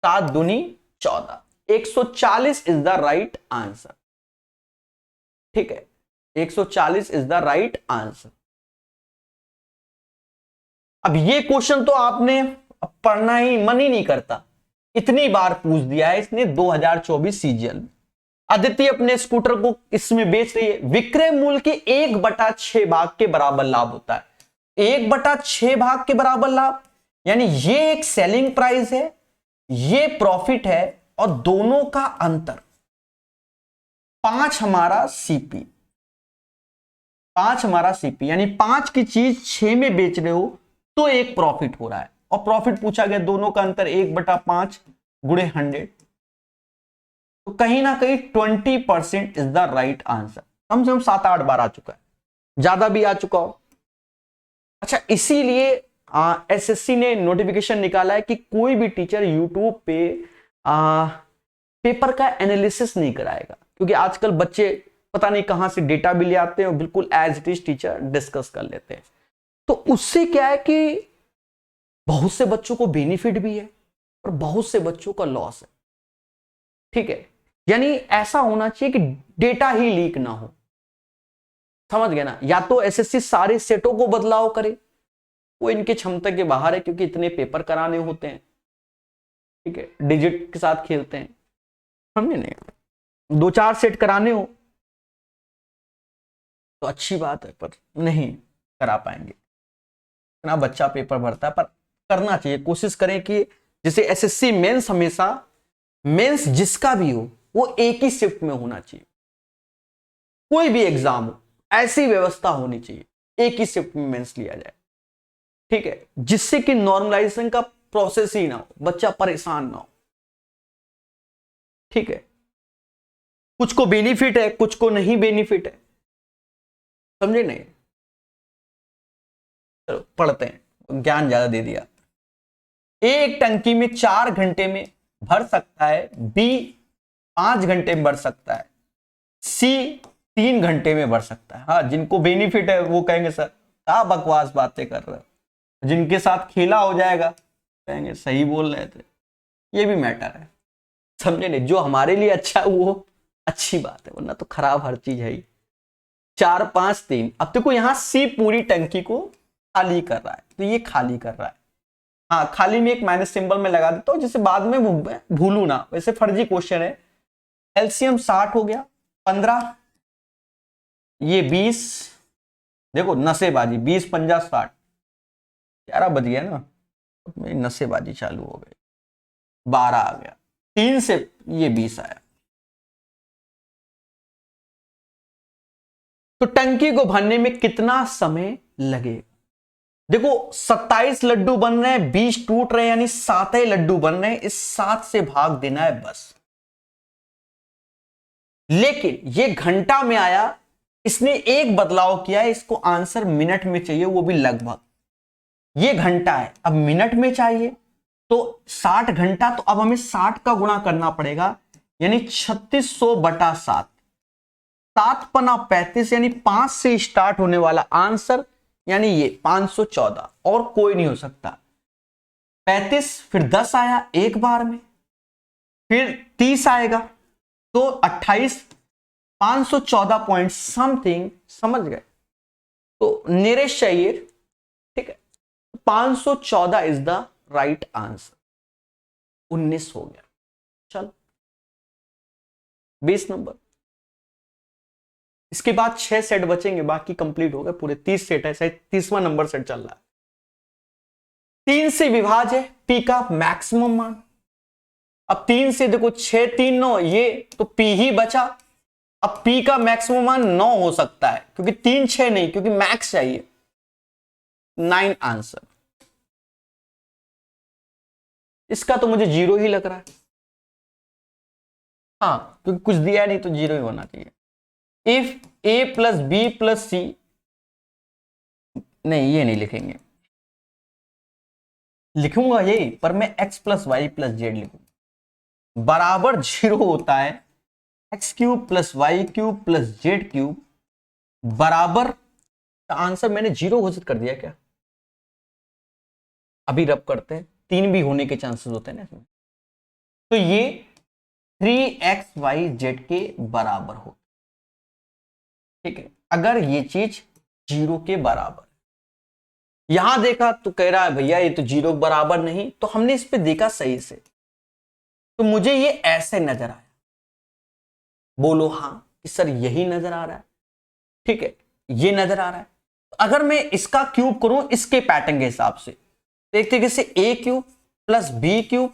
7 दूनी 14, 140 इज द राइट आंसर, ठीक है, 140 इज द राइट आंसर। अब ये क्वेश्चन तो आपने पढ़ना ही मन ही नहीं करता, इतनी बार पूछ दिया है इसने 2024 सीजीएल में। अदिति अपने स्कूटर को इसमें बेच रही है, विक्रय मूल्य के 1/6 भाग के बराबर लाभ होता है। 1/6 भाग के बराबर लाभ यानी ये एक सेलिंग प्राइस है, ये प्रॉफिट है, और दोनों का अंतर 5 हमारा सीपी, 5 हमारा सीपी, यानी 5 की चीज 6 में बेच रहे हो तो एक प्रॉफिट हो रहा है। और प्रॉफिट पूछा गया, दोनों का अंतर 1/5 गुणे 100, तो कहीं ना कहीं 20% इज द राइट आंसर। कम से कम 7-8 बार आ चुका है, ज्यादा भी आ चुका हो। अच्छा, इसीलिए एसएससी ने नोटिफिकेशन निकाला है कि कोई भी टीचर यूट्यूब पे पेपर का एनालिसिस नहीं कराएगा, क्योंकि आजकल बच्चे पता नहीं कहां से डेटा भी ले आते हैं और बिल्कुल as it is teacher discuss कर लेते हैं। तो उससे क्या है कि बहुत से बच्चों को बेनिफिट भी है और बहुत से बच्चों का लॉस है। ठीक है, यानी ऐसा होना चाहिए कि डेटा ही लीक ना हो, समझ गए ना। या तो एसएससी सारे सेटों को बदलाव करे, वो इनके क्षमता के बाहर है, क्योंकि इतने पेपर कराने होते हैं। ठीक है, डिजिट के साथ खेलते हैं, समझे नहीं। 2-4 सेट कराने हो तो अच्छी बात है, पर नहीं करा पाएंगे, इतना बच्चा पेपर भरता है। पर करना चाहिए, कोशिश करें कि जैसे एसएससी मेंस, हमेशा मेंस जिसका भी हो वो एक ही शिफ्ट में होना चाहिए। कोई भी एग्जाम हो ऐसी व्यवस्था होनी चाहिए, एक ही शिफ्ट में मेंस लिया जाए। ठीक है, जिससे कि नॉर्मलाइजेशन का प्रोसेस ही ना हो, बच्चा परेशान ना हो। ठीक है, कुछ को बेनिफिट है, कुछ को नहीं बेनिफिट है, समझे नहीं। चलो पढ़ते हैं, ज्ञान ज्यादा दे दिया। एक टंकी में 4 घंटे में भर सकता है, बी 5 घंटे में भर सकता है, सी 3 घंटे में भर सकता है। हाँ, जिनको बेनिफिट है वो कहेंगे सर क्या बकवास बातें कर रहे हो, जिनके साथ खेला हो जाएगा कहेंगे सही बोल रहे थे। ये भी मैटर है, समझे नहीं। जो हमारे लिए अच्छा है वो अच्छी बात है, वरना तो खराब हर चीज है ही। 4, 5, 3। अब देखो यहां सी पूरी टंकी को खाली कर रहा है, तो ये खाली कर रहा है। हाँ, खाली में एक माइनस सिंबल में लगा देता हूं, जिसे बाद में भूलू ना, वैसे फर्जी क्वेश्चन है। एलसीएम 60 हो गया, 15, ये 20। देखो नसेबाजी, 20 पंजा 60, 11 बज गया ना, मेरी नसेबाजी चालू हो गई। 12 आ गया, 3 से ये 20 आया। तो टंकी को भरने में कितना समय लगेगा? देखो 27 लड्डू बन रहे हैं, 20 टूट रहे हैं, यानी 7 ही लड्डू बन रहे हैं। इस 7 से भाग देना है बस। लेकिन ये घंटा में आया, इसने एक बदलाव किया है, इसको आंसर मिनट में चाहिए, वो भी लगभग। ये घंटा है, अब मिनट में चाहिए, तो 60 घंटा, तो अब हमें 60 का गुणा करना पड़ेगा, यानी 3600/7। 7 पना 35, यानी 5 से स्टार्ट होने वाला आंसर, यानी ये 514, और कोई नहीं हो सकता। 35 फिर 10 आया एक बार में, फिर 30 आएगा, तो 28, 514 पॉइंट समथिंग, समझ गए। तो नियरेस्ट चाहिए। ठीक है, 514 इज द राइट आंसर। 19 हो गया, चल 20 नंबर। इसके बाद 6 सेट बचेंगे, बाकी कंप्लीट हो गए पूरे। 30 सेट है, शायद 30वां नंबर सेट चल रहा है। 3 से विभाज्य है पी का मैक्सिमम मान। अब 3 से देखो 6, 3, 9, ये तो पी ही बचा। अब पी का मैक्सिमम मान 9 हो सकता है, क्योंकि 3, 6 नहीं, क्योंकि मैक्स चाहिए। 9 आंसर। इसका तो मुझे 0 ही लग रहा है। हाँ, क्योंकि कुछ दिया नहीं तो 0 ही होना चाहिए। If A plus B plus C, नहीं ये नहीं लिखेंगे, लिखूंगा यही, पर मैं x plus Y plus Z लिखूंगा, बराबर 0 होता है x³ plus y³ plus z³ बराबर। आंसर मैंने 0 घोषित कर दिया क्या? अभी रब करते हैं, 3 भी होने के चांसेस होते हैं ना इसमें। तो ये 3xyz के बराबर हो। ठीक है, अगर ये चीज 0 के बराबर, यहां देखा तो कह रहा है भैया ये तो 0 के बराबर नहीं, तो हमने इस पे देखा सही से, तो मुझे ये ऐसे नजर आया। बोलो हाँ कि सर यही नजर आ रहा है। ठीक है, ये नजर आ रहा है। अगर मैं इसका क्यूब करूं इसके पैटर्न के हिसाब से, तो एक तरीके से a³ प्लस b³,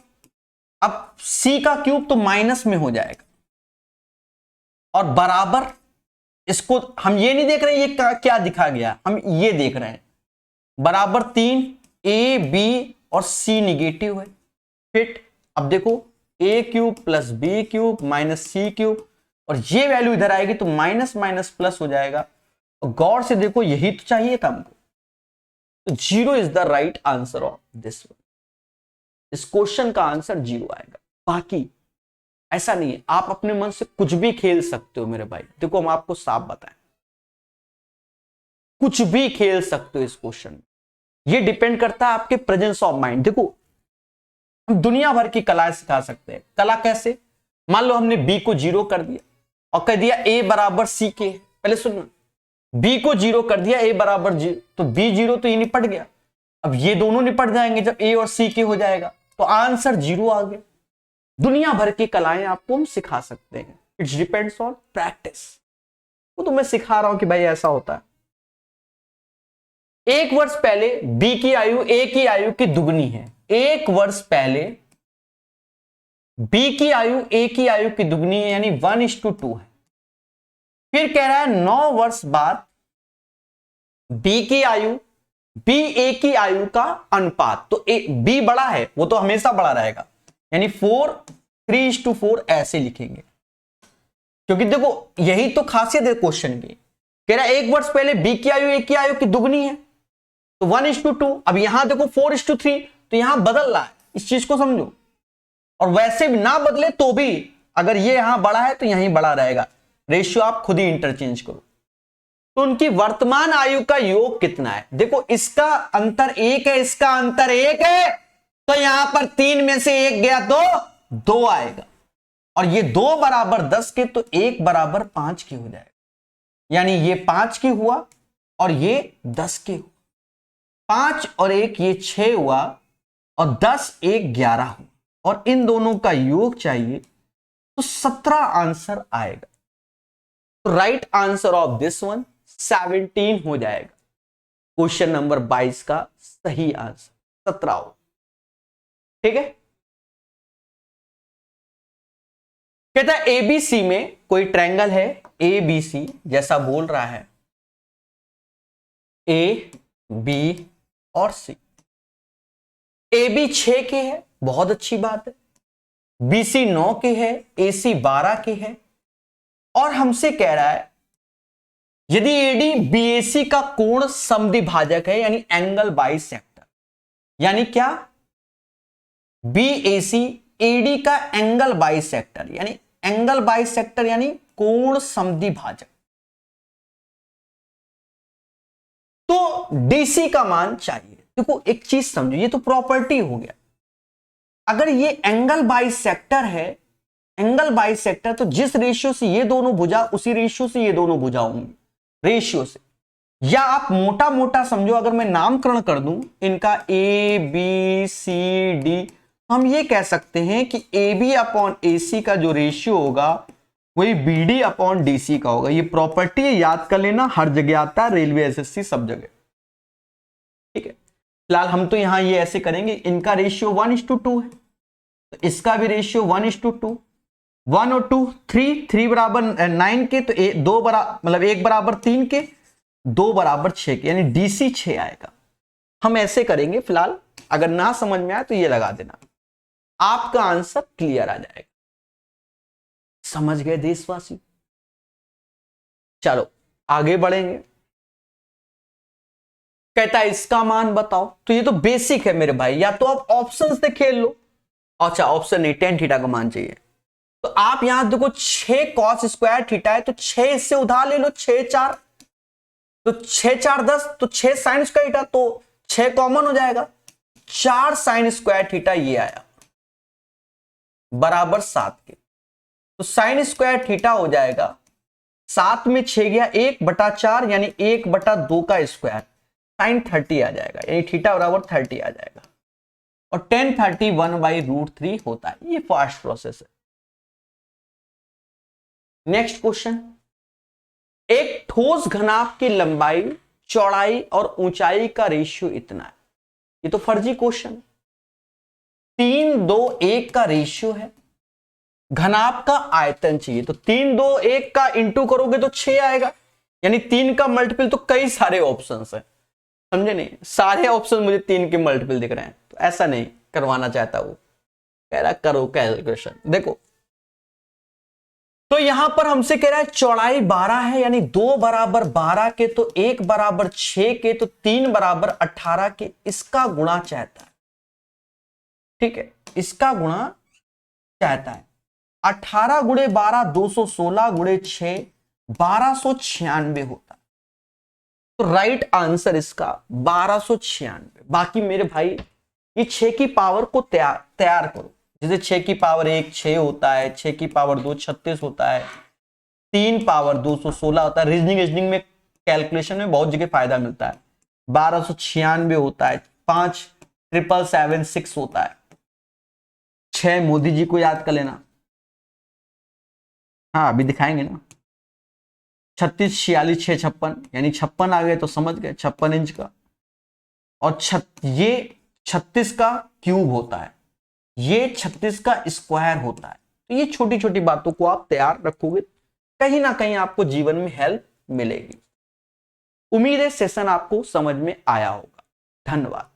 अब c का क्यूब तो माइनस में हो जाएगा, और बराबर, इसको हम ये नहीं देख रहे ये क्या दिखा गया, हम ये देख रहे हैं बराबर 3, a b और c निगेटिव है। फिट, अब देखो a³ plus b³ minus c³, और ये वैल्यू इधर आएगी तो माइनस माइनस प्लस हो जाएगा। और गौर से देखो यही तो चाहिए था हमको, तो 0 is the right answer of this one. इस क्वेश्चन का आंसर 0 आएगा। बाकी ऐसा नहीं है, आप अपने मन से कुछ भी खेल सकते हो मेरे भाई। देखो हम आपको साफ बताएं, कुछ भी खेल सकते हो इस क्वेश्चन में। ये डिपेंड करता है आपके प्रेजेंस ऑफ माइंड। देखो हम दुनिया भर की कलाएं सिखा सकते हैं। कला कैसे? मान लो हमने बी को 0 कर दिया और कह दिया ए बराबर सी के। पहले सुनना, बी को 0 कर दिया, ए बराबर 0, तो बी 0 तो ये निपट गया। अब ये दोनों निपट जाएंगे जब ए और सी के हो जाएगा, तो आंसर 0 आ गया। दुनिया भर की कलाएं आपको हम सिखा सकते हैं। It's depends on practice. वो तो मैं सिखा रहा हूं कि भाई ऐसा होता है। 1 वर्ष पहले बी की आयु ए की आयु की दुगनी है। 1 वर्ष पहले बी की आयु ए की आयु की दुगनी है, यानी 1:2 है। फिर कह रहा है 9 वर्ष बाद बी की आयु बी ए की आयु का अनुपात। तो बी बड़ा है, वो तो हमेशा बड़ा रहेगा, यानी 3:4 ऐसे लिखेंगे। क्योंकि देखो यही तो खासियत है क्वेश्चन की। कह रहा है 1 वर्ष पहले बी की आयु ए की आयु की दुगनी है, तो 1:2। अब यहां देखो 4:3, तो यहां बदल रहा है, इस चीज को समझो। और वैसे भी ना बदले तो भी अगर ये यहां बड़ा है तो यहीं बड़ा रहेगा। रेशियो आप खुद ही इंटरचेंज करो। तो उनकी वर्तमान आयु का योग कितना है? देखो इसका अंतर 1 है, इसका अंतर 1 है, तो यहां पर 3 में से 1 गया तो 2 आएगा। और ये 2 बराबर 10 के, तो 1 बराबर 5 की हो जाएगा। यानी ये 5 की हुआ और ये 10 की हुआ। 5 और 1 ये 6 हुआ, और 10 1 11 हुआ, और इन दोनों का योग चाहिए तो 17 आंसर आएगा। तो right answer of this one 17 हो जाएगा। क्वेश्चन नंबर 22 का सही आंसर 17 हो। ठीक है। कहता है एबीसी में कोई ट्रायंगल है, एबीसी जैसा बोल रहा है, ए बी और सी। ए बी 6 के है, बहुत अच्छी बात है। बीसी 9 के है, एसी 12 के है। और हमसे कह रहा है यदि एडी बीएसी का कोण समद्विभाजक है, यानी एंगल बाइसेक्टर। यानी क्या? बीएसी एडी का एंगल बाइसेक्टर, यानी एंगल बाइसेक्टर यानी कोण समद्विभाजक। तो डीसी का मान चाहिए। देखो एक चीज समझो, ये तो प्रॉपर्टी हो गया। अगर ये एंगल बाइसेक्टर है, एंगल बाइसेक्टर, तो जिस रेशियो से ये दोनों भुजा उसी रेशियो से ये दोनों भुजा होंगी, रेशियो से। या आप मोटा मोटा समझो, अगर मैं नामकरण कर दूं इनका ए बी सी डी, हम ये कह सकते हैं कि ए बी अपॉन ए सी का जो रेशियो होगा वही B D upon D C का होगा। ये प्रॉपर्टी है, याद कर लेना, हर जगह आता है, रेलवे एसएससी सब जगह। ठीक है। फिलहाल हम तो यहां ये ऐसे करेंगे, इनका रेशियो 1:2 है, तो इसका भी रेशियो 1:2। 1 और 2 3 बराबर 9 के, तो 2 बराबर मतलब 1 बराबर 3 के, 2 बराबर 6 के, यानी डीसी 6 आएगा। हम ऐसे करेंगे। फिलहाल अगर ना समझ में आए तो ये लगा देना, आपका आंसर क्लियर आ जाएगा। समझ गए देशवासी? चलो आगे बढ़ेंगे। कहता है इसका मान बताओ। तो ये तो बेसिक है मेरे भाई, या तो आप ऑप्शन से खेल लो। अच्छा ऑप्शन नहीं, tan थीटा का मान चाहिए। तो आप यहां देखो 6 cos स्क्वायर थीटा है, तो 6 इससे उधार ले लो, 6 4, तो 6 4 10, तो 6 साइन स्क्वायर थीटा, तो 6 कॉमन हो जाएगा, 4 साइन स्क्वायर थीटा ये आया बराबर 7 के। तो साइन स्क्वायर थीटा हो जाएगा 7 में 6 गया 1/4, यानी 1/2 का स्क्वायर, साइन 30 आ जाएगा, यानी थीटा बराबर 30 आ जाएगा। और tan 30 1/√3 होता है। ये फास्ट प्रोसेस है। नेक्स्ट क्वेश्चन, एक ठोस घनाभ की लंबाई, चौड़ाई और ऊंचाई का रेशियो इतना है। ये तो फर्जी क्वेश्चन। 3 2 1 का रेशियो है, घनाभ का आयतन चाहिए, तो 3 2 1 का इंटू करोगे तो 6 आएगा, यानी 3 का मल्टीपल। तो कई सारे ऑप्शंस हैं, समझे नहीं? सारे ऑप्शन मुझे 3 के मल्टीपल दिख रहे हैं, तो ऐसा नहीं करवाना चाहता वो, कह रहा करो कैलकुलेशन। देखो तो यहां पर हमसे कह रहा है चौड़ाई 12 है, यानी 2 बराबर 12 के, तो 1 बराबर 6 के, तो 3 बराबर 18 के, इसका गुणा चाहता है। ठीक है, इसका गुणा चाहता है। 18 गुणे 12 216 गुणे 6 1296 होता है। तो राइट आंसर इसका 1296। बाकी मेरे भाई ये 6 की पावर को तैयार करो। जैसे 6 की पावर 1 6 होता है, 6 की पावर 2 36 होता है, 3 पावर 216 होता है। रीजनिंग में कैलकुलेशन में बहुत जगह फायदा मिलता है। 1296 होता है, 5 777 होता है, 6 मोदी जी को याद कर लेना। हाँ अभी दिखाएंगे ना। 36 46 6 56 यानी 56 आ गए तो समझ गए 56 इंच का। और ये 36 का क्यूब होता है, ये 36 का स्क्वायर होता है। तो ये छोटी छोटी बातों को आप तैयार रखोगे, कहीं ना कहीं आपको जीवन में हेल्प मिलेगी। उम्मीद है सेशन आपको समझ में आया होगा। धन्यवाद।